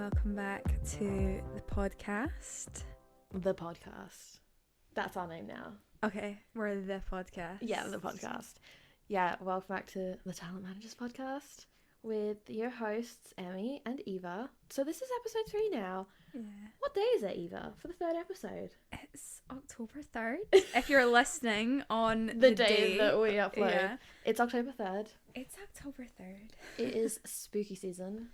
welcome back to the podcast. The podcast. That's our name now. Okay, we're the podcast. Yeah, the podcast. Yeah, welcome back to the Talent Managers podcast with your hosts, Emmy and Eva. So this is episode 3 now. Yeah. What day is it, Eva, for the 3rd episode? It's October 3rd. If you're listening on the day that we upload. Yeah. It's October 3rd. It's October 3rd. It is spooky season.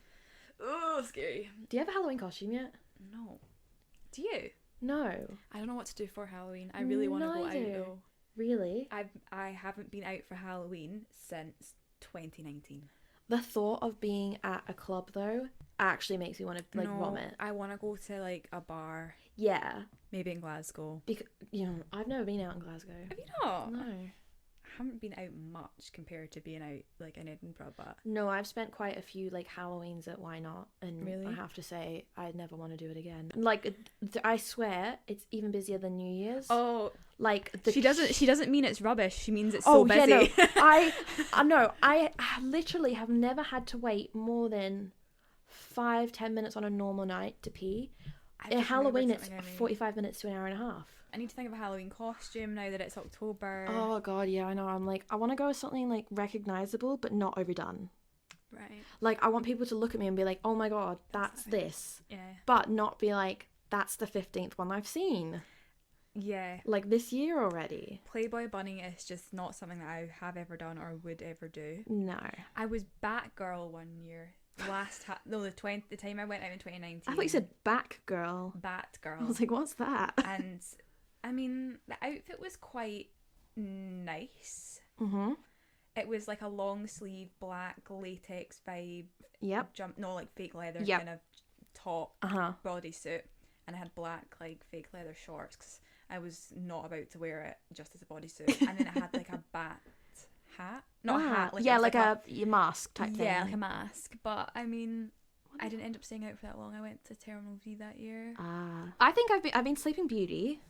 Oh, scary. Do you have a Halloween costume yet? No. Do you? No. I don't know what to do for Halloween. I really want to go out though. Really? I haven't been out for Halloween since 2019. The thought of being at a club though actually makes me want to vomit. I want to go to like a bar. Yeah. Maybe in Glasgow. Because I've never been out in Glasgow. Have you not? No. I haven't been out much compared to being out like in Edinburgh, but no, I've spent quite a few like Halloweens at Why Not, and really? I have to say I never want to do it again. Like I swear it's even busier than New Year's. Oh, like she doesn't mean it's rubbish. She means it's so busy. Yeah, no. I know. I literally have never had to wait more than 5-10 minutes on a normal night to pee. At Halloween, it's 45 minutes to an hour and a half. I need to think of a Halloween costume now that it's October. Oh god, yeah, I know. I'm like, I want to go with something like recognizable but not overdone. Right. Like, I want people to look at me and be like, oh my god, that's this. Yeah. But not be like, that's the 15th one I've seen. Yeah. Like this year already. Playboy bunny is just not something that I have ever done or would ever do. No. I was Batgirl one year. The time I went out in 2019. I thought you said Batgirl. Batgirl. I was like, what's that? And I mean, the outfit was quite nice. Mm-hmm. It was like a long sleeve black latex vibe. Yep. Like fake leather kind of top bodysuit, and I had black like fake leather shorts because I was not about to wear it just as a bodysuit. And then it had like a bat hat, not a hat, like a mask type thing. Yeah, like a mask. But I mean, I didn't end up staying out for that long. I went to Terminal V that year. I think I've been Sleeping Beauty.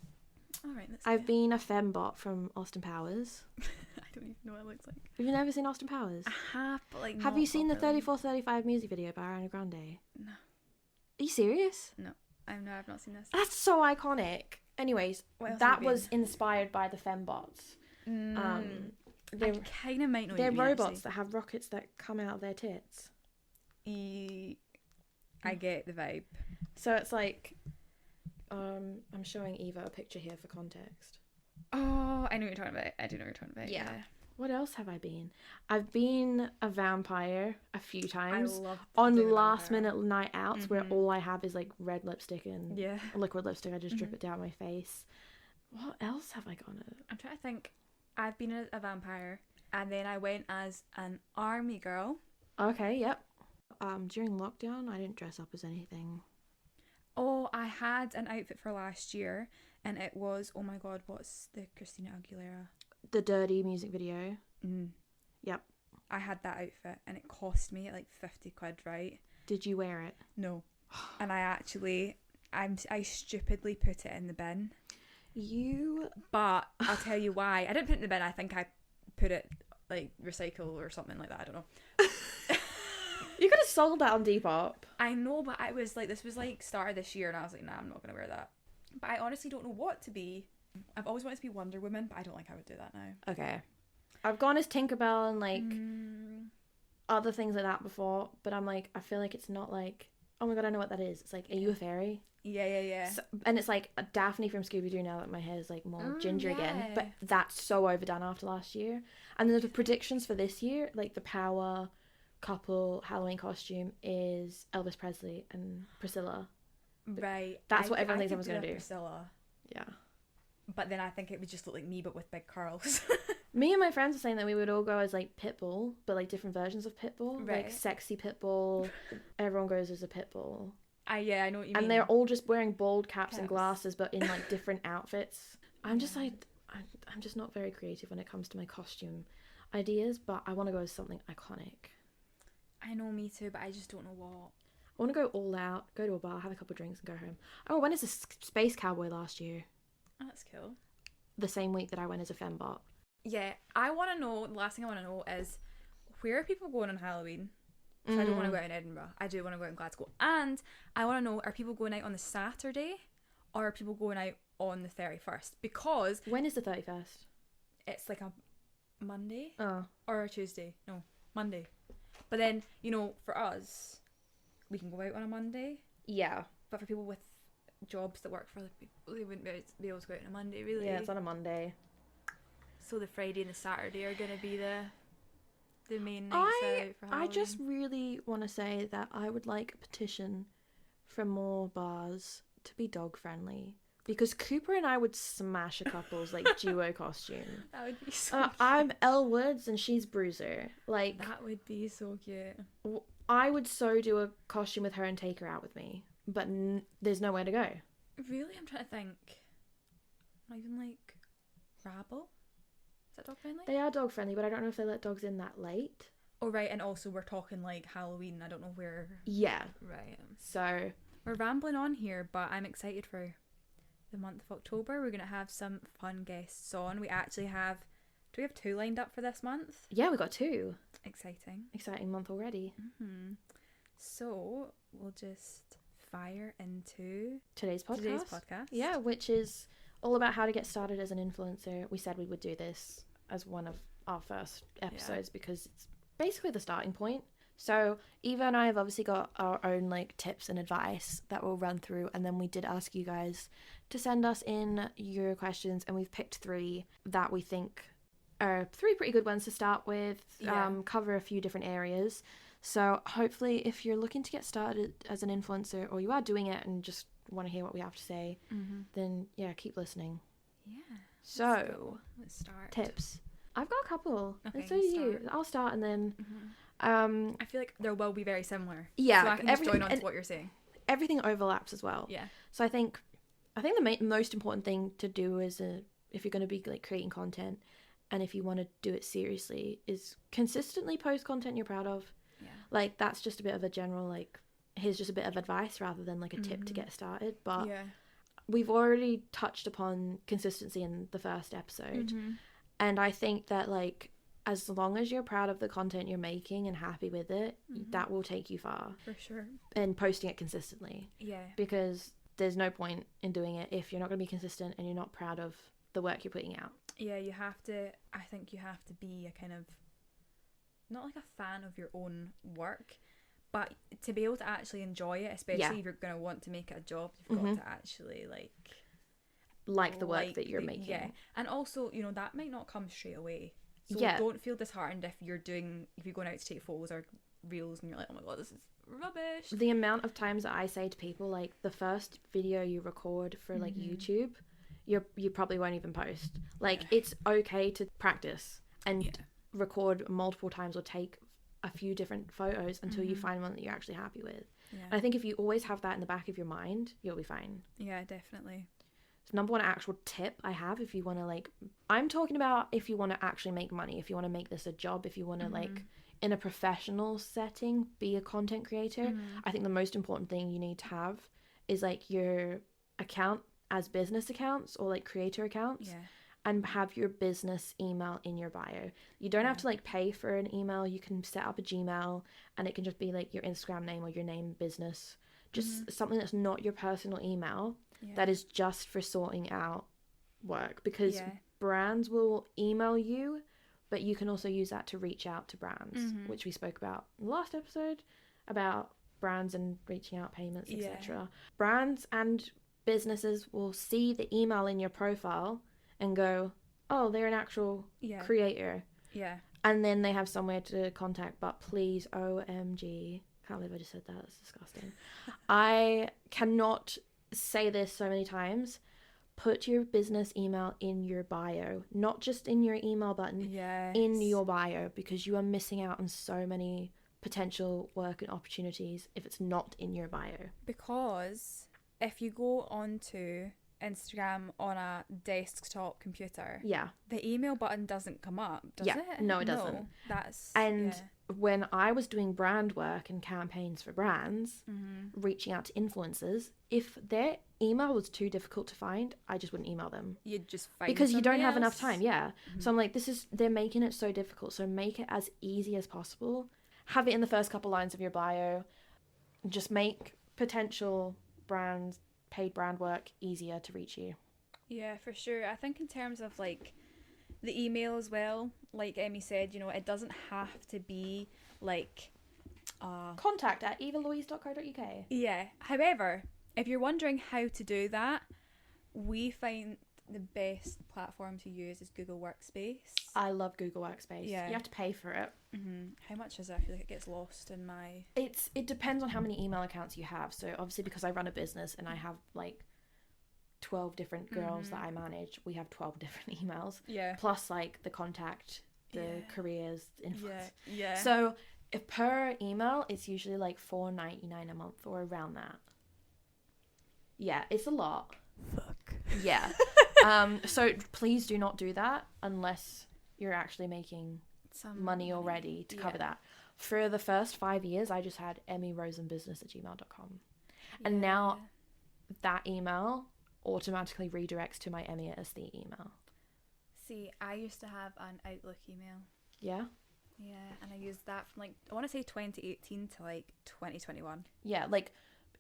All right, I've been a fembot from Austin Powers. I don't even know what it looks like. Have you never seen Austin Powers? I have, but like. Have you seen the 3435 music video by Ariana Grande? No. Are you serious? No, I've not seen this. That's so iconic. Anyways, that was inspired by the fembots. I kind of might know. They're robots that have rockets that come out of their tits. I get the vibe. So it's like, I'm showing Eva a picture here for context. Oh, I know what you're talking about. I do know what you're talking about. Yeah. What else have I been? I've been a vampire a few times. I love on last minute night outs where all I have is like red lipstick and liquid lipstick. I just drip it down my face. What else have I gone at? I'm trying to think. I've been a vampire, and then I went as an army girl. Okay, yep. During lockdown, I didn't dress up as anything. Oh, I had an outfit for last year, and it was, oh my god, what's the Christina Aguilera? The Dirty music video. Yep. I had that outfit, and it cost me like 50 quid, right? Did you wear it? No. And I stupidly put it in the bin. But I'll tell you why. I didn't put it in the bin. I think I put it like recycle or something like that. I don't know. You could have sold that on Depop. I know, but I was like, this was like start of this year, and I was like, nah, I'm not gonna wear that. But I honestly don't know what to be. I've always wanted to be Wonder Woman, but I don't think I would do that now. Okay. I've gone as Tinkerbell and like other things like that before, but I'm like, I feel like it's not like, oh my god, I know what that is. It's like, are you a fairy? Yeah. So, and it's like a Daphne from Scooby-Doo now that my hair is like more ginger again, but that's so overdone after last year. And then the predictions for this year, like the power couple Halloween costume is Elvis Presley and Priscilla. Right. That's what everyone thinks everyone's going to do. Priscilla. Yeah. But then I think it would just look like me, but with big curls. Me and my friends were saying that we would all go as like Pitbull, but like different versions of Pitbull. Right. Like sexy Pitbull. Everyone goes as a Pitbull. I know what you mean. And they're all just wearing bald caps and glasses, but in like different outfits. I'm just like, I'm just not very creative when it comes to my costume ideas, but I want to go as something iconic. I know, me too, but I just don't know what. I want to go all out, go to a bar, have a couple of drinks and go home. Oh, I went as a space cowboy last year. Oh, that's cool. The same week that I went as a fembot. Yeah, I want to know, the last thing I want to know is, where are people going on Halloween? So I don't want to go out in Edinburgh. I do want to go out in Glasgow. And I want to know, are people going out on the Saturday or are people going out on the 31st? Because... When is the 31st? It's like a Monday. Oh. Or a Tuesday. No, Monday. But then, you know, for us, we can go out on a Monday. Yeah. But for people with jobs that work for other people, they wouldn't be able to go out on a Monday, really. Yeah, it's on a Monday. So the Friday and the Saturday are going to be the main nights out for Halloween. I just really want to say that I would like a petition from more bars to be dog friendly. Because Cooper and I would smash a couple's like duo costume. That would be so cute. I'm Elle Woods and she's Bruiser. Like, that would be so cute. I would so do a costume with her and take her out with me. But there's nowhere to go. Really? I'm trying to think. Not even like Rabble? Is that dog friendly? They are dog friendly, but I don't know if they let dogs in that late. Oh, right. And also we're talking like Halloween. I don't know where. Yeah. Right. So. We're rambling on here, but I'm excited for the month of October. We're going to have some fun guests on. We actually have... Do we have 2 lined up for this month? Yeah, we got 2. Exciting month already. Mm-hmm. So we'll just fire into today's podcast. Yeah, which is all about how to get started as an influencer. We said we would do this as one of our first episodes because it's basically the starting point. So Eva and I have obviously got our own like tips and advice that we'll run through, and then we did ask you guys to send us in your questions, and we've picked 3 that we think are 3 pretty good ones to start with. Cover a few different areas. So hopefully if you're looking to get started as an influencer, or you are doing it and just want to hear what we have to say, then keep listening. Yeah. So let's start. Tips. I've got a couple. Okay, and so do you. I'll start and then I feel like there will be very similar. Yeah. So I can just join on to what you're saying. Everything overlaps as well. Yeah. So I think the most important thing to do is if you're going to be like creating content, and if you want to do it seriously, is consistently post content you're proud of. Yeah. Like, that's just a bit of a general, like, here's just a bit of advice rather than, like, a tip to get started. But we've already touched upon consistency in the first episode. And I think that, like, as long as you're proud of the content you're making and happy with it, that will take you far. For sure. And posting it consistently. Yeah. Because there's no point in doing it if you're not going to be consistent and you're not proud of the work you're putting out. Yeah, I think you have to be a kind of, not like a fan of your own work, but to be able to actually enjoy it, especially if you're going to want to make it a job, you've got to actually like the work that you're making. Yeah. And also, you know, that might not come straight away. So don't feel disheartened if you're going out to take photos or reels and you're like, oh my god, this is rubbish. The amount of times that I say to people, like, the first video you record for like YouTube, you probably won't even post. Like, it's okay to practice and record multiple times or take a few different photos until you find one that you're actually happy with. And I think if you always have that in the back of your mind, you'll be fine. Yeah, definitely. So number 1 actual tip I have, if you want to, like, I'm talking about if you want to actually make money, if you want to make this a job, if you want to like in a professional setting be a content creator, I think the most important thing you need to have is like your account as business accounts or like creator accounts, and have your business email in your bio. You don't have to like pay for an email. You can set up a Gmail and it can just be like your Instagram name or your name business, just something that's not your personal email, that is just for sorting out work, because brands will email you, but you can also use that to reach out to brands, which we spoke about in the last episode about brands and reaching out, payments, etc. Brands and businesses will see the email in your profile and go, oh, they're an actual creator. Yeah. And then they have somewhere to contact, but please, OMG, can't believe I just said that. That's disgusting. I cannot say this so many times. Put your business email in your bio, not just in your email button, in your bio, because you are missing out on so many potential work and opportunities if it's not in your bio. Because if you go onto Instagram on a desktop computer, the email button doesn't come up, does it? No, it doesn't. When I was doing brand work and campaigns for brands, reaching out to influencers, if their email was too difficult to find, I just wouldn't email them. You'd just find because you don't have enough time. So I'm like, they're making it so difficult, so make it as easy as possible. have it in the first couple lines of your bio. Just make potential brands, paid brand work easier to reach you. Yeah, for sure. I think in terms of like the email as well, like Emmy said, you know, it doesn't have to be like contact@evalouise.co.uk. Yeah. However, if you're wondering how to do that, we find the best platform to use is Google Workspace. I love Google Workspace. Yeah. You have to pay for it. How much is it? I feel like it gets lost in my... It depends on how many email accounts you have. So obviously because I run a business and I have like 12 different girls that I manage, we have 12 different emails. Yeah. Plus like the contact, the careers, influence. Yeah. So if per email, it's usually like $4.99 a month or around that. Yeah, it's a lot. Fuck. Yeah. So please do not do that unless you're actually making some money already to cover that. For the first 5 years, I just had emmyrosenbusiness@gmail.com. And now that email automatically redirects to my Emmy at SD email. See, I used to have an Outlook email. Yeah? Yeah, and I used that from like, I want to say 2018 to like 2021. Yeah, like...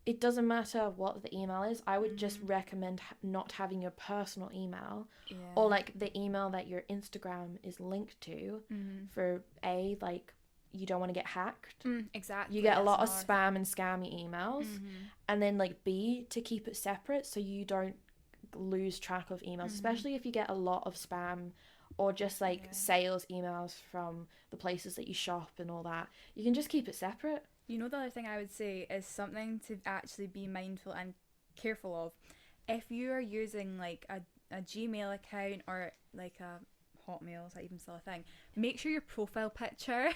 It doesn't matter what the email is. I would just recommend not having your personal email or like the email that your Instagram is linked to for like you don't want to get hacked. Exactly. You get a lot of spam and scammy emails. And then like B, to keep it separate so you don't lose track of emails, especially if you get a lot of spam or just like sales emails from the places that you shop and all that. You can just keep it separate. You know, the other thing I would say is something to actually be mindful and careful of. If you are using like a Gmail account or like a Hotmail, is that even still a thing? Make sure your profile picture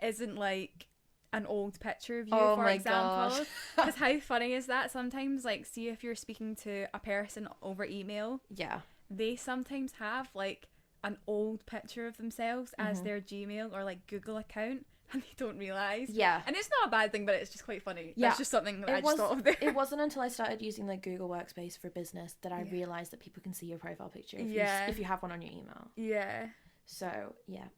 isn't like an old picture of you, for example. Because how funny is that? Sometimes, like, see if you're speaking to a person over email. Yeah. They sometimes have like an old picture of themselves as their Gmail or like Google account. And they don't realise. Yeah. And it's not a bad thing, but it's just quite funny. Yeah. That's just something that I just thought of there. It wasn't until I started using like Google Workspace for business that I realised that people can see your profile picture if you have one on your email. Yeah. So, yeah.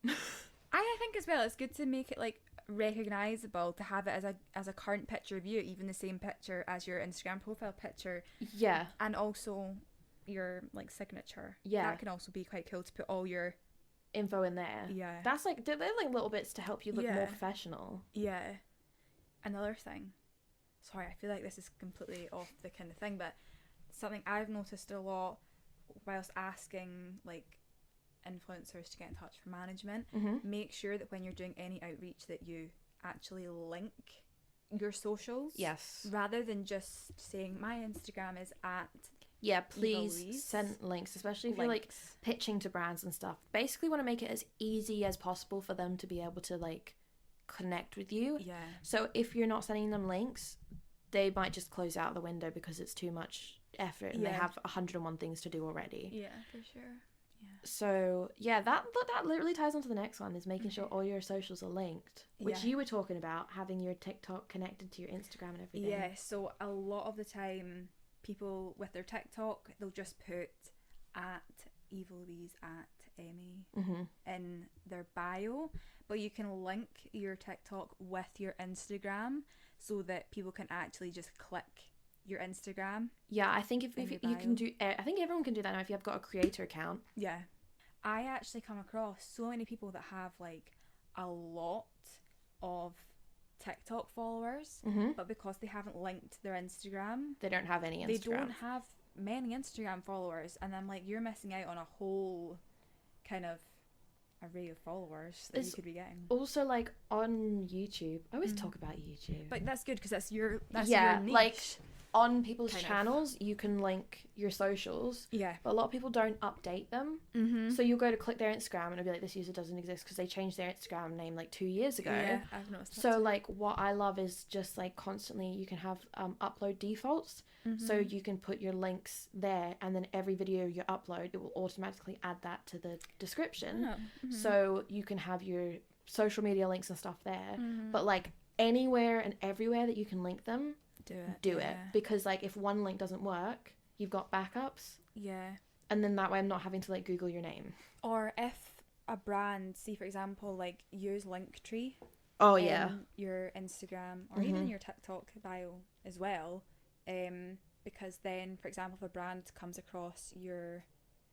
I think as well, it's good to make it like recognisable, to have it as a current picture of you, even the same picture as your Instagram profile picture. Yeah. And also your like signature. Yeah. That can also be quite cool to put all your info in there. Yeah. That's like, they're like little bits to help you look more professional. Yeah. Another thing, sorry, I feel like this is completely off the kind of thing, but something I've noticed a lot whilst asking like influencers to get in touch for management, make sure that when you're doing any outreach that you actually link your socials. Yes. Rather than just saying my Instagram is at... Yeah, please send links, especially if you're like pitching to brands and stuff. Basically want to make it as easy as possible for them to be able to like connect with you. Yeah. So if you're not sending them links, they might just close out the window because it's too much effort and they have 101 things to do already. Yeah, for sure. Yeah. So yeah, that literally ties onto the next one, is making sure all your socials are linked, which you were talking about, having your TikTok connected to your Instagram and everything. Yeah, so a lot of the time people with their TikTok, they'll just put at Eva Louise at Emmy in their bio, but you can link your TikTok with your Instagram so that people can actually just click your Instagram. Yeah, I think if you can do, I think everyone can do that now if you've got a creator account. Yeah. I actually come across so many people that have like a lot of TikTok followers, but because they haven't linked their Instagram, they don't have any Instagram. They don't have many Instagram followers, and I'm like, you're missing out on a whole kind of array of followers that you could be getting. Also, like on YouTube, I always talk about YouTube, but that's good because that's your niche. Like on people's channels, you can link your socials. Yeah. But a lot of people don't update them. So you'll go to click their Instagram and it'll be like, this user doesn't exist because they changed their Instagram name like 2 years ago. Yeah, I've noticed that. So like what I love is just like constantly you can have upload defaults. So you can put your links there, and then every video you upload, it will automatically add that to the description. So you can have your social media links and stuff there. But like anywhere and everywhere that you can link them, do it, because like if one link doesn't work, you've got backups. Yeah. And then that way I'm not having to like Google your name. Or if a brand, see for example, like use Linktree Oh yeah. Your Instagram or even your TikTok bio as well, because then, for example, if a brand comes across your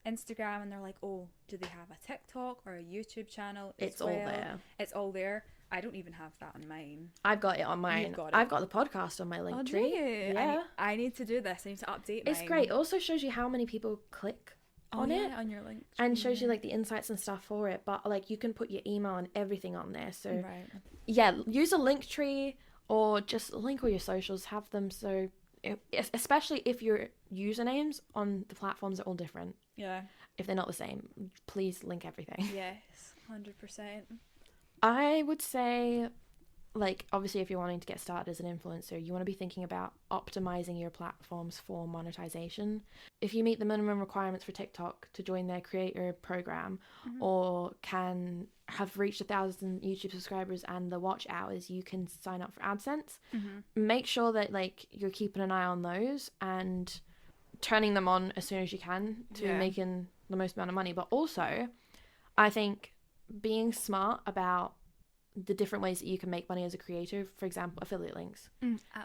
Instagram and they're like, oh, do they have a TikTok or a YouTube channel? It's all there. It's all there. I don't even have that on mine. I've got it on mine. You've got it. I've got the podcast on my Linktree. Oh, do you? Yeah. I need to do this. I need to update mine. It's great. It also shows you how many people click on it. On your link. And shows you like the insights and stuff for it. But like you can put your email and everything on there. So right. Yeah, use a Linktree or just link all your socials. Have them so, especially if your usernames on the platforms are all different. Yeah. If they're not the same, please link everything. Yes, 100%. I would say, like, obviously if you're wanting to get started as an influencer, you want to be thinking about optimizing your platforms for monetization. If you meet the minimum requirements for TikTok to join their creator program, or can have reached 1,000 YouTube subscribers and the watch hours, you can sign up for AdSense. Make sure that like you're keeping an eye on those and turning them on as soon as you can to making the most amount of money. But also, I think being smart about the different ways that you can make money as a creator, for example, affiliate links.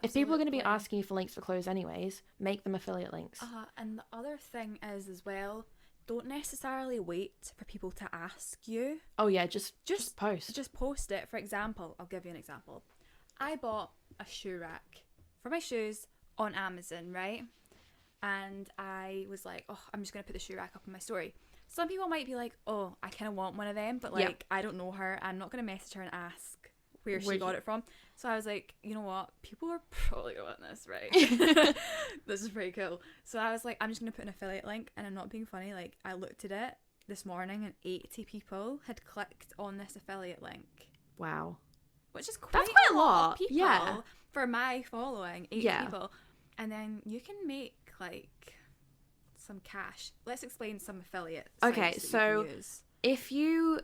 If people are going to be asking you for links for clothes anyways, make them affiliate links. And the other thing is as well, don't necessarily wait for people to ask you. Oh yeah, just post. Just post it. For example, I'll give you an example. I bought a shoe rack for my shoes on Amazon, right? And I was like, oh, I'm just going to put the shoe rack up in my story. Some people might be like, oh, I kind of want one of them, but like, I don't know her. I'm not going to message her and ask where she got it from. So I was like, you know what? People are probably going to want this, right? This is pretty cool. So I was like, I'm just going to put an affiliate link, and I'm not being funny. Like, I looked at it this morning and 80 people had clicked on this affiliate link. Wow. Which is quite, That's quite a lot of people for my following, 80 people. And then you can make like some cash. Let's explain some affiliate sites Okay, so if you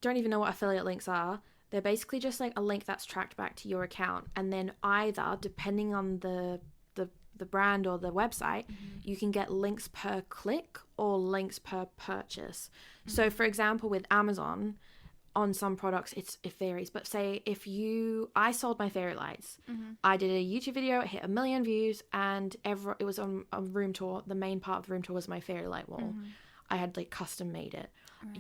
don't even know what affiliate links are, they're basically just like a link that's tracked back to your account, and then either, depending on the brand or the website, you can get links per click or links per purchase. So for example, with Amazon, on some products it varies, but say I sold my fairy lights. I did a YouTube video, it hit 1 million views, and it was on a room tour. The main part of the room tour was my fairy light wall. I had like custom made it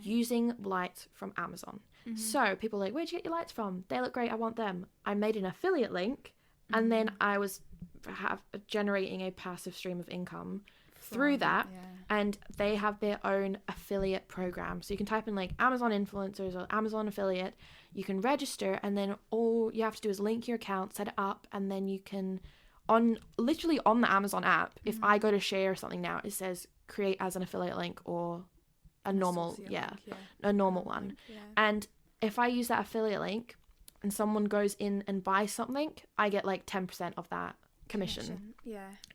using lights from Amazon. So people were like, where'd you get your lights from? They look great, I want them. I made an affiliate link, and then I was generating a passive stream of income through that. And they have their own affiliate program, so you can type in like Amazon influencers or Amazon affiliate, you can register, and then all you have to do is link your account, set it up, and then you can literally on the Amazon app, if I go to share something now, it says create as an affiliate link or a normal a normal one. And if I use that affiliate link and someone goes in and buys something, I get like 10% of that commission.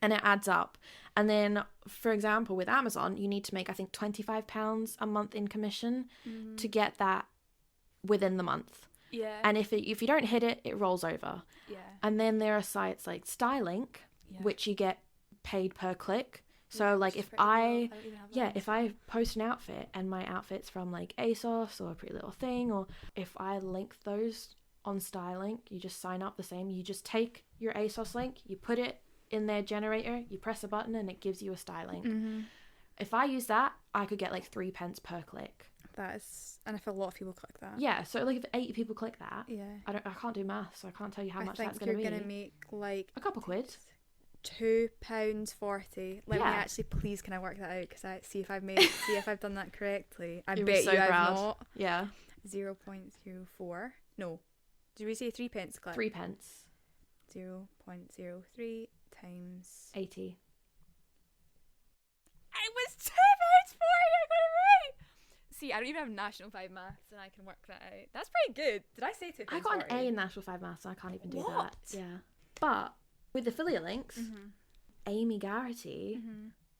And it adds up. And then, for example, with Amazon, you need to make, I think, £25 a month in commission to get that within the month. And if you don't hit it, it rolls over. And then there are sites like Stylink, which you get paid per click. So like if I post an outfit and my outfit's from like ASOS or Pretty Little Thing, or if I link those on Stylink, you just sign up the same. You just take your ASOS link, you put it in their generator, you press a button, and it gives you a Stylink. If I use that, I could get like 3p per click. And if a lot of people click that. Yeah, so like if 80 people click that, I can't do math, so I can't tell you how much that's going to be. I think you're going to make like a couple quid. £2.40. Let me actually, please, can I work that out? Because I see if I've done that correctly. I bet so you proud. I've not. 0.04. No. Did we say 3p click? 3p. 0.03 times 80. It was £2.40. I got it right. See, I don't even have National 5 maths, and I can work that out. That's pretty good. Did I say £2.40? I got an A in National 5 maths, so I can't even do that. Yeah. But with affiliate links, Amy Garrity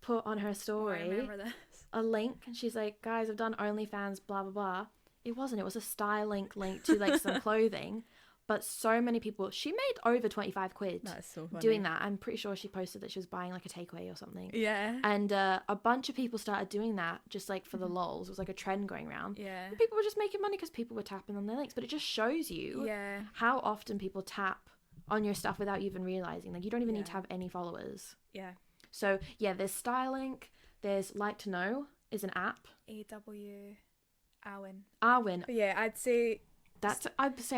put on her story I remember this. a link, and she's like, guys, I've done OnlyFans, blah blah blah. It wasn't. It was a Stylink link to like some clothing, But so many people, she made over 25 quid That is so funny. doing that. I'm pretty sure she posted that she was buying like a takeaway or something. Yeah. And a bunch of people started doing that just like for the lols. It was like a trend going around. Yeah. And people were just making money because people were tapping on their links. But it just shows you how often people tap on your stuff without you even realizing. Like, you don't even need to have any followers. Yeah. So yeah, there's Stylink, there's Like to Know is an app. Arwin. Yeah, I'd say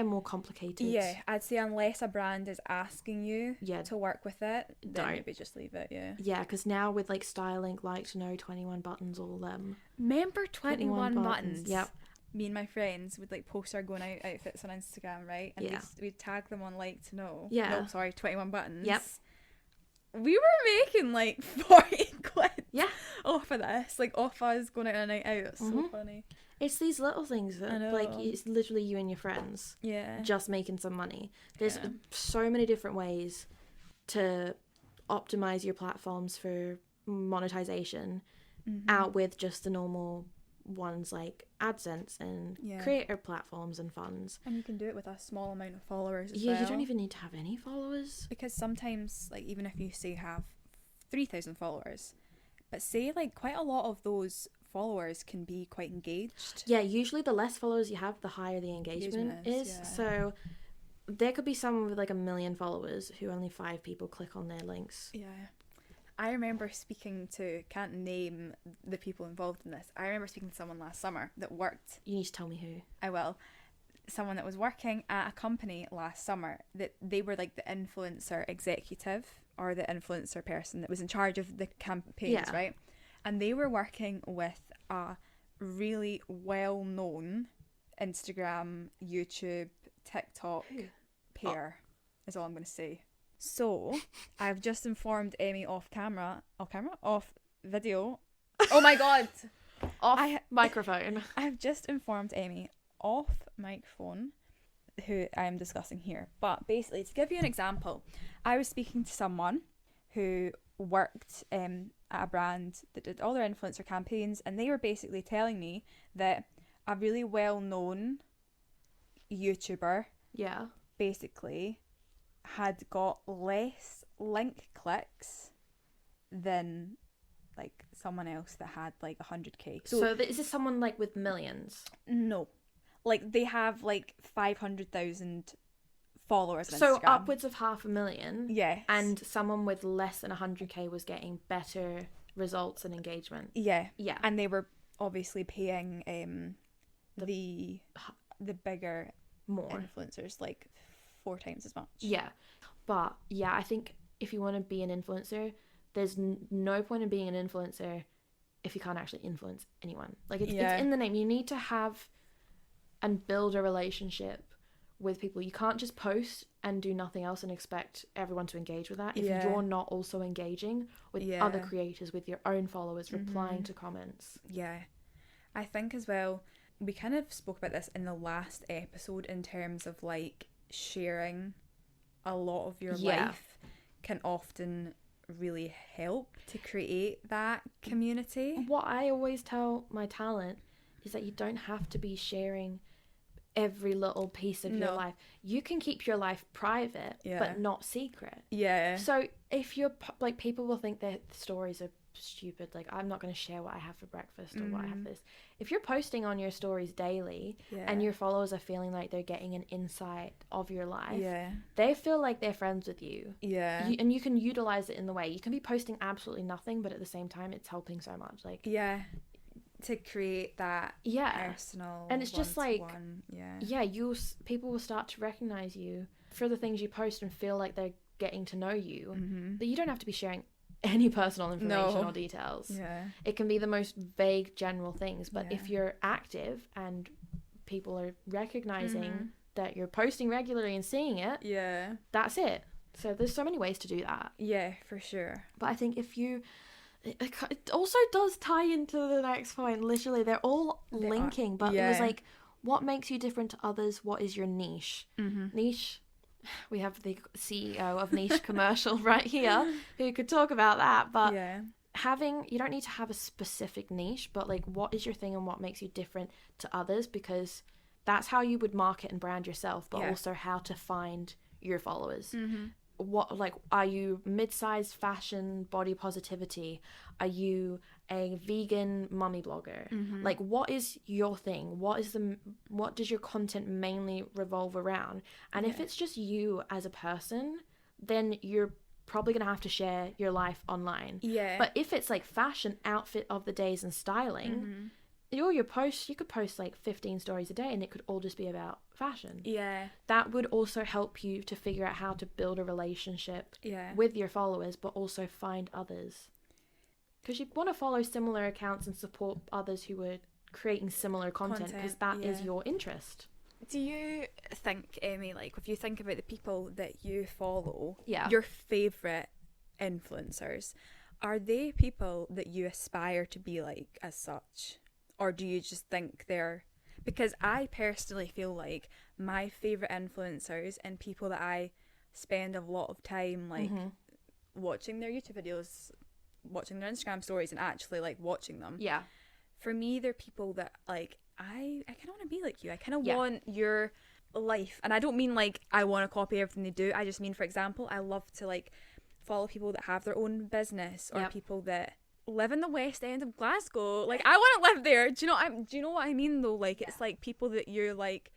more complicated. Yeah, I'd say unless a brand is asking you to work with it, then maybe just leave it. Yeah, because now with like Stylink, Like to Know, 21 Buttons, all remember 21 buttons. Yep. Me and my friends would like post our going out outfits on Instagram, right? And we'd tag them on Like to Know. Yeah. No, sorry, 21 buttons. Yep. We were making like 40 quid. Yeah. Off of this, like off us going out on a night out. It's so funny. It's these little things that, like, it's literally you and your friends. Yeah. Just making some money. There's so many different ways to optimize your platforms for monetization out with just the normal ones like AdSense and creator platforms and funds. And you can do it with a small amount of followers as well. Yeah, you don't even need to have any followers. Because sometimes, like, even if you say have 3,000 followers, but say like quite a lot of those followers can be quite engaged. Yeah, usually the less followers you have, the higher the engagement is. Yeah. So there could be someone with like 1 million followers who only 5 people click on their links. Yeah. I remember speaking to, can't name the people involved in this. I remember speaking to someone last summer that worked. You need to tell me who. I will. Someone that was working at a company last summer, that they were like the influencer executive or the influencer person that was in charge of the campaigns, right? And they were working with a really well-known Instagram, YouTube, TikTok pair, is all I'm going to say. So, I've just informed Emmy off video. Oh my god! Microphone. I've just informed Emmy off microphone who I am discussing here. But basically, to give you an example, I was speaking to someone who worked at a brand that did all their influencer campaigns, and they were basically telling me that a really well-known YouTuber basically had got less link clicks than like someone else that had like 100k. So is this someone like with millions? No, like they have like 500,000 followers on so Instagram. Upwards of 500,000. Yes. And someone with less than 100k was getting better results and engagement. Yeah. And they were obviously paying the bigger influencers like 4 times as much. Yeah. But yeah, I think if you want to be an influencer, there's no point in being an influencer if you can't actually influence anyone. Like it's in the name. You need to have and build a relationship with people. You can't just post and do nothing else and expect everyone to engage with that if you're not also engaging with other creators, with your own followers, replying to comments. Yeah. I think as well, we kind of spoke about this in the last episode in terms of like sharing a lot of your life can often really help to create that community. What I always tell my talent is that you don't have to be sharing every little piece of your life. You can keep your life private but not secret. So if you're like, people will think that stories are stupid, like I'm not going to share what I have for breakfast or what I have this. If you're posting on your stories daily and your followers are feeling like they're getting an insight of your life, they feel like they're friends with you. And you can utilize it in the way you can be posting absolutely nothing, but at the same time it's helping so much, like to create that personal, and it's just like people will start to recognize you for the things you post and feel like they're getting to know you. But you don't have to be sharing any personal information or details. It can be the most vague general things, but if you're active and people are recognizing that you're posting regularly and seeing it, that's it. So there's so many ways to do that. For sure. But I think if you, it also does tie into the next point. Literally, they're all linking, but it was like, what makes you different to others? What is your niche? Niche. We have the CEO of Niche Commercial right here who could talk about that. But you don't need to have a specific niche, but like, what is your thing and what makes you different to others? Because that's how you would market and brand yourself, but also how to find your followers. What, like, are you mid-sized fashion body positivity? Are you a vegan mummy blogger? Like, what is your thing? What does your content mainly revolve around? And if it's just you as a person, then you're probably gonna have to share your life online. But if it's like fashion, outfit of the days, and styling, your posts, you could post like 15 stories a day and it could all just be about fashion. That would also help you to figure out how to build a relationship with your followers, but also find others, because you want to follow similar accounts and support others who are creating similar content, because that is your interest. Do you think, Emmy, like, if you think about the people that you follow, your favourite influencers, are they people that you aspire to be like as such? Or do you just think they're... Because I personally feel like my favourite influencers and people that I spend a lot of time, like, watching their YouTube videos, watching their Instagram stories, and actually, like, watching them. For me, they're people that, like, I kind of want to be like you. I kind of want your life. And I don't mean, like, I want to copy everything they do. I just mean, for example, I love to, like, follow people that have their own business, or people that live in the West End of Glasgow. Like, I want to live there. Do you know what I mean, though? Like, it's like people that you're like,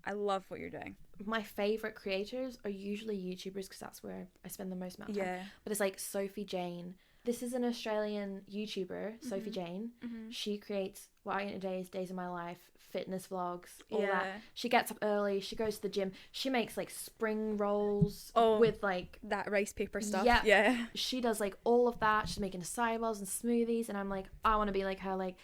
I love what you're doing. My favourite creators are usually YouTubers, because that's where I spend the most amount of time. But it's like Sophie Jane. This is an Australian YouTuber, Sophie Jane. She creates What I Eat in a Day is Days of My Life, fitness vlogs, all that. She gets up early, she goes to the gym, she makes like spring rolls with like that rice paper stuff. She does like all of that. She's making acai bowls and smoothies, and I'm like, I want to be like her. Like,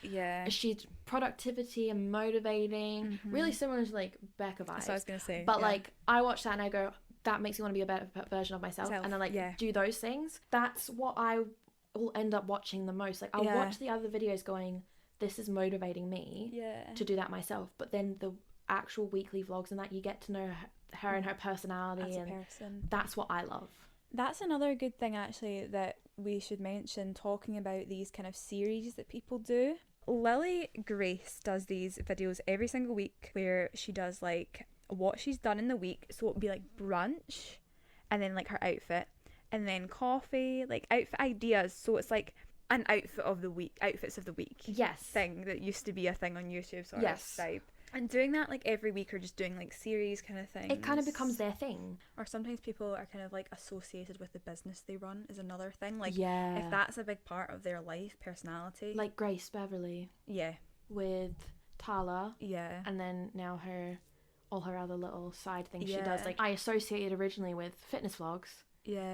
she's productivity and motivating, really similar to like Becca vibes. That's what I was gonna say. But like, I watch that and I go, that makes me want to be a better version of myself. And I like do those things. That's what I will end up watching the most. Like, I'll watch the other videos going, this is motivating me to do that myself. But then the actual weekly vlogs and that, you get to know her and her personality, and that's what I love. That's another good thing, actually, that we should mention, talking about these kind of series that people do. Lily Grace does these videos every single week where she does like what she's done in the week. So it would be like brunch, and then like her outfit, and then coffee, like outfit ideas. So it's like an outfits of the week thing that used to be a thing on YouTube sort of type. And doing that like every week, or just doing like series kind of things, it kind of becomes their thing. Or sometimes people are kind of like associated with the business they run is another thing. Like, if that's a big part of their life, personality, like Grace Beverly with Tala, and then now all her other little side things she does. Like, I associated originally with fitness vlogs.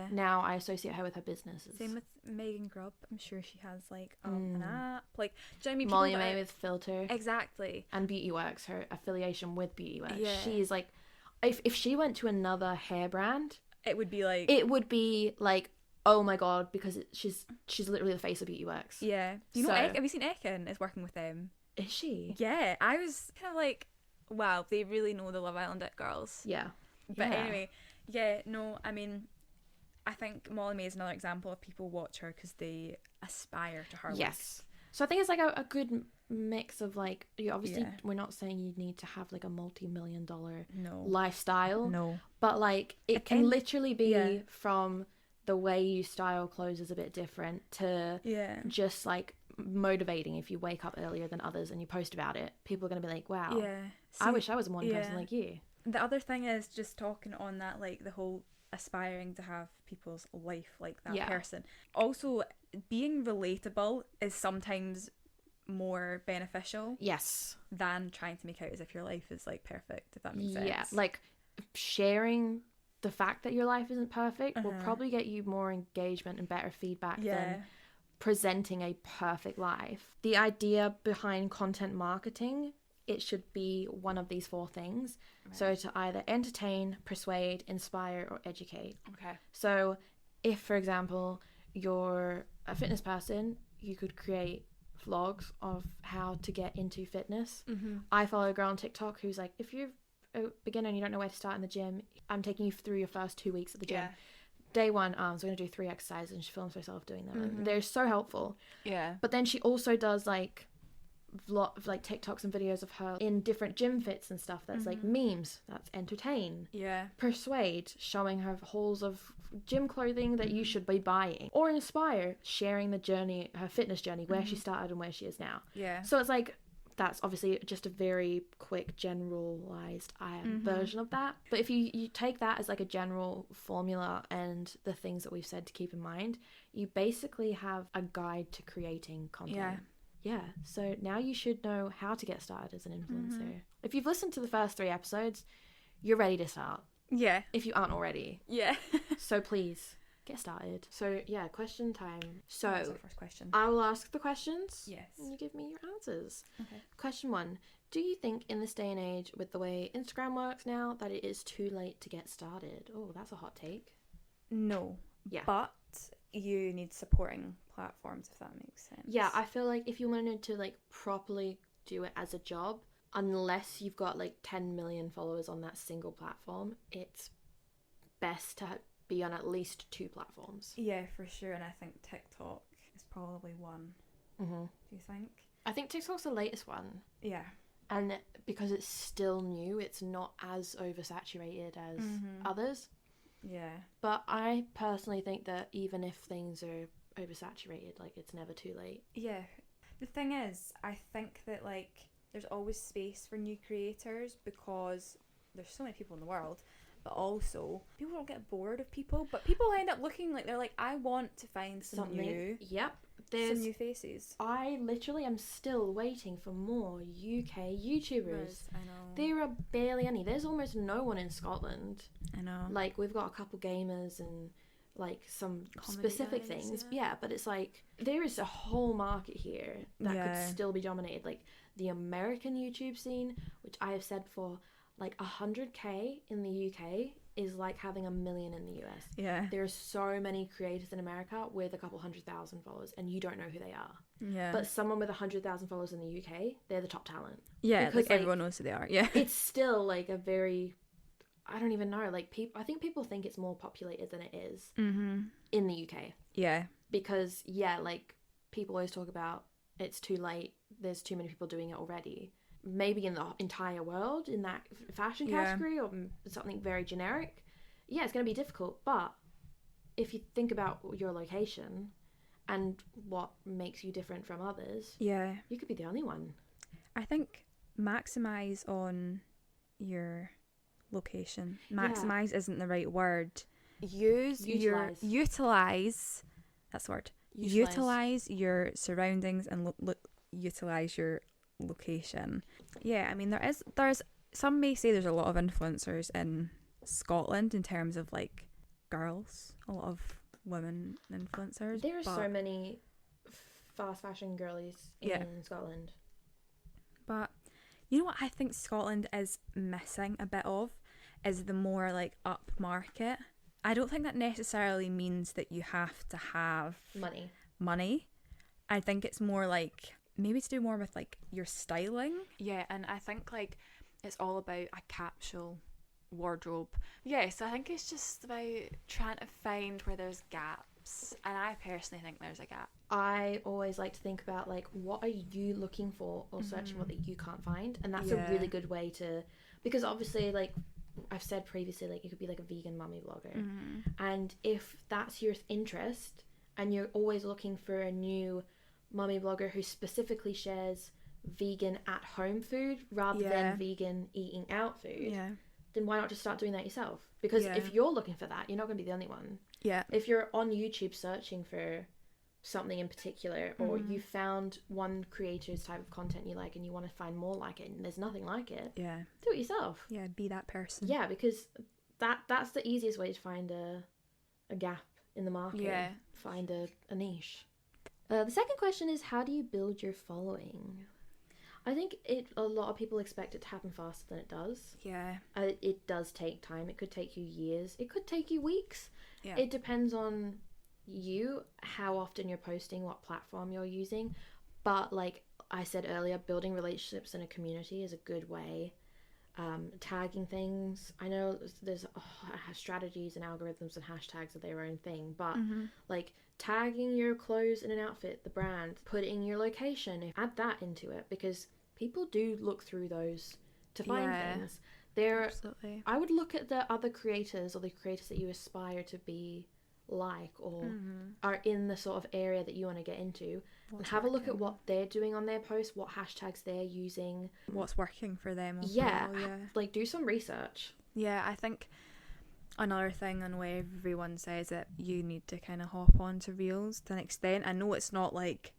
Now I associate her with her businesses. Same with Megan Grubb. I'm sure she has like an app. Like, do you know what I mean? Molly May with Filter. Exactly. And Beauty Works, her affiliation with Beauty Works. She's like, if she went to another hair brand, it would be like, oh my god, because she's literally the face of Beauty Works. You know, have you seen Ekin is working with them? Is she? Yeah, I was kind of like, wow, they really know the Love Island It girls. But anyway, I mean, I think Molly May is another example of people watch her because they aspire to her looks. So I think it's like a good mix of like, you obviously, we're not saying you need to have like a multi-million-dollar lifestyle, but like it can literally be from the way you style clothes is a bit different to just like motivating. If you wake up earlier than others and you post about it, people are going to be like, wow, I wish I was a morning person like you. The other thing is just talking on that, like the whole aspiring to have people's life like that person. Also, being relatable is sometimes more beneficial than trying to make out as if your life is like perfect, if that makes sense. Like sharing the fact that your life isn't perfect will probably get you more engagement and better feedback than presenting a perfect life. The idea behind content marketing, it should be one of these 4 things. So to either entertain, persuade, inspire, or educate. So if, for example, you're a fitness person, you could create vlogs of how to get into fitness. I follow a girl on TikTok who's like, if you're a beginner and you don't know where to start in the gym, I'm taking you through your first 2 weeks at the gym. Day 1, so we're going to do 3 exercises, and she films herself doing them. And they're so helpful. But then she also does like lot of like TikToks and videos of her in different gym fits and stuff. That's like memes. That's entertain. Yeah. Persuade, showing her hauls of gym clothing that you should be buying. Or inspire, sharing the journey, her fitness journey, where she started and where she is now. Yeah. So it's like, that's obviously just a very quick generalized version of that. But if you take that as like a general formula and the things that we've said to keep in mind, you basically have a guide to creating content. Yeah. So now you should know how to get started as an influencer. If you've listened to the first 3 episodes, you're ready to start. Yeah. If you aren't already. Yeah. So please get started. So yeah, question time. So that's our first question. I will ask the questions. Yes. And you give me your answers. Okay. Question 1. Do you think in this day and age, with the way Instagram works now, that it is too late to get started? Oh, that's a hot take. No. Yeah. But you need supporting platforms, if that makes sense. Yeah, I feel like if you wanted to like properly do it as a job, unless you've got like 10 million followers on that single platform, it's best to be on at least 2 platforms. Yeah, for sure. And I think TikTok is probably one. Do you think? I think TikTok's the latest one. Yeah. And because it's still new, it's not as oversaturated as others. Yeah. But I personally think that even if things are oversaturated, like, it's never too late. Yeah. The thing is, I think that, like, there's always space for new creators because there's so many people in the world, but also people don't get bored of people, but people end up looking like, they're like, I want to find something new. Yep. Some new faces. I literally am still waiting for more UK YouTubers. I know. There are barely any. There's almost no one in Scotland. I know. Like, we've got a couple gamers and like some Comedy specific guys, things. Yeah, but it's like there is a whole market here that could still be dominated. Like the American YouTube scene, which I have said before, like 100k in the UK is like having 1 million in the US. Yeah. There are so many creators in America with a couple 100,000 followers and you don't know who they are. Yeah. But someone with 100,000 followers in the UK, they're the top talent. Yeah, because, like everyone knows who they are. Yeah. It's still like a very, I don't even know, like I think people think it's more populated than it is in the UK. Yeah. Because yeah, like people always talk about it's too late, there's too many people doing it already. Maybe in the entire world, in that fashion category or something very generic, yeah, it's going to be difficult. But if you think about your location and what makes you different from others, yeah, you could be the only one. I think maximize on your location. Maximize isn't the right word. Utilize. That's the word. Utilize your surroundings and utilize your location. Yeah, I mean there's some may say there's a lot of influencers in Scotland in terms of like girls, a lot of women influencers. There are so many fast fashion girlies in Scotland. But you know what I think Scotland is missing a bit of is the more like upmarket. I don't think that necessarily means that you have to have money. I think it's more like maybe to do more with like your styling. Yeah, and I think like it's all about a capsule wardrobe. Yeah, so I think it's just about trying to find where there's gaps, and I personally think there's a gap. I always like to think about like what are you looking for or searching for that you can't find, and that's a really good way to, because obviously like I've said previously, like you could be like a vegan mummy vlogger, and if that's your interest and you're always looking for a new mummy vlogger who specifically shares vegan at home food rather than vegan eating out food, then why not just start doing that yourself? Because if you're looking for that, you're not going to be the only one. Yeah. If you're on YouTube searching for something in particular, or you found one creator's type of content you like and you want to find more like it and there's nothing like it, do it yourself. Yeah, be that person. Yeah, because that's the easiest way to find a gap in the market. Yeah. Find a niche. The second question is, how do you build your following? I think a lot of people expect it to happen faster than it does. Yeah. It does take time. It could take you years. It could take you weeks. Yeah. It depends on you, how often you're posting, what platform you're using. But like I said earlier, building relationships in a community is a good way tagging things. I know there's strategies and algorithms and hashtags are their own thing, but like tagging your clothes in an outfit, the brand, putting your location, add that into it, because people do look through those to find things. Absolutely. I would look at the other creators or the creators that you aspire to be like, or are in the sort of area that you want to get into, and have a look at what they're doing on their posts, what hashtags they're using, what's working for them overall, like do some research. I think another thing on where everyone says that you need to kind of hop onto reels to an extent. I know it's not like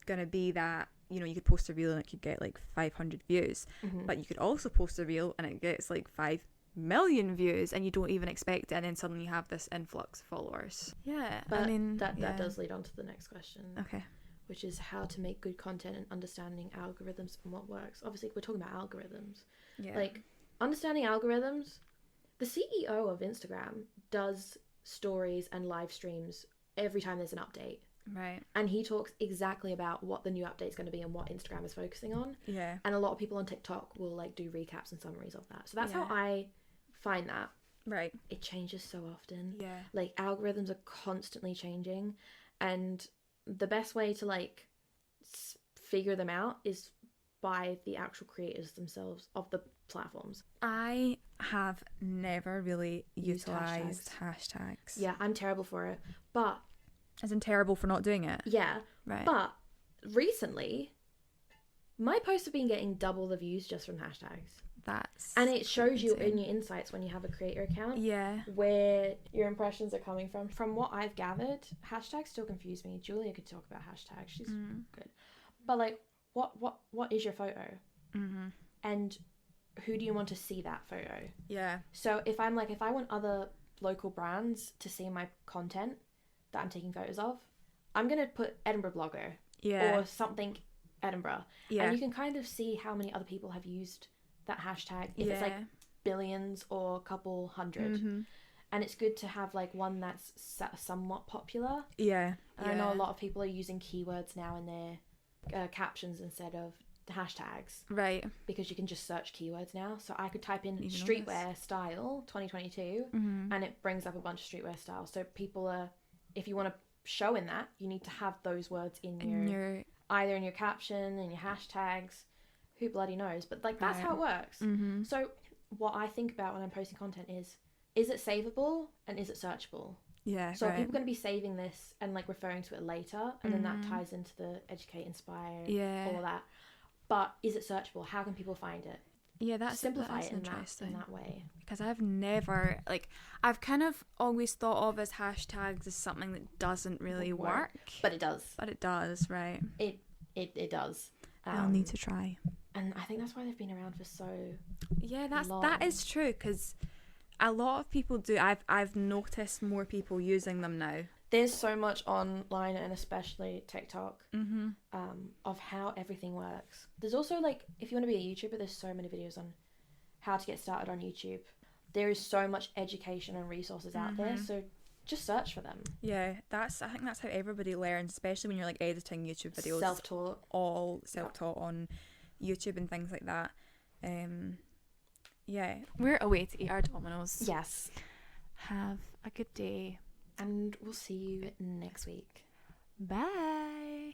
gonna be that, you know, you could post a reel and it could get like 500 views, but you could also post a reel and it gets like 5 million views and you don't even expect it, and then suddenly you have this influx of followers. But I mean that does lead on to the next question, which is how to make good content and understanding algorithms and what works. Obviously we're talking about algorithms, like understanding algorithms. The CEO of Instagram does stories and live streams every time there's an update, right? And he talks exactly about what the new update is going to be and what Instagram is focusing on. And a lot of people on TikTok will like do recaps and summaries of that. So that's how I find that. Right. It changes so often. Like algorithms are constantly changing, and the best way to like figure them out is by the actual creators themselves of the platforms. I have never really utilized hashtags. I'm terrible for it, but as in terrible for not doing it. Right. But recently my posts have been getting double the views just from hashtags. And it shows you in your insights when you have a creator account where your impressions are coming from. From what I've gathered, hashtags still confuse me. Julia could talk about hashtags, she's good, but like what is your photo, and who do you want to see that photo? So if I want other local brands to see my content that I'm taking photos of, I'm gonna put Edinburgh blogger or something Edinburgh, and you can kind of see how many other people have used that hashtag, if it's like billions or a couple hundred. And it's good to have like one that's somewhat popular. I know a lot of people are using keywords now in their captions instead of hashtags, right? Because you can just search keywords now. So I could type in streetwear style 2022 and it brings up a bunch of streetwear styles. So people are, if you want to show in that, you need to have those words in your either in your caption and your hashtags. Who bloody knows? But like that's how it works. So what I think about when I'm posting content is it savable and is it searchable? So people are going to be saving this and like referring to it later, and then that ties into the educate, inspire, all of that. But is it searchable? How can people find it? That's simplify that's it in that way. Because I've never, like, I've kind of always thought of as hashtags as something that doesn't really work. But it does. Right? It does. I'll need to try. And I think that's why they've been around for so long. That is true, because a lot of people do. I've noticed more people using them now. There's so much online, and especially TikTok, of how everything works. There's also like, if you want to be a YouTuber, there's so many videos on how to get started on YouTube. There is so much education and resources out there, so just search for them. I think that's how everybody learns, especially when you're like editing YouTube videos. Self-taught. All self-taught on YouTube and things like that. We're away to eat our Dominoes. Yes. Have a good day. And we'll see you next week. Bye.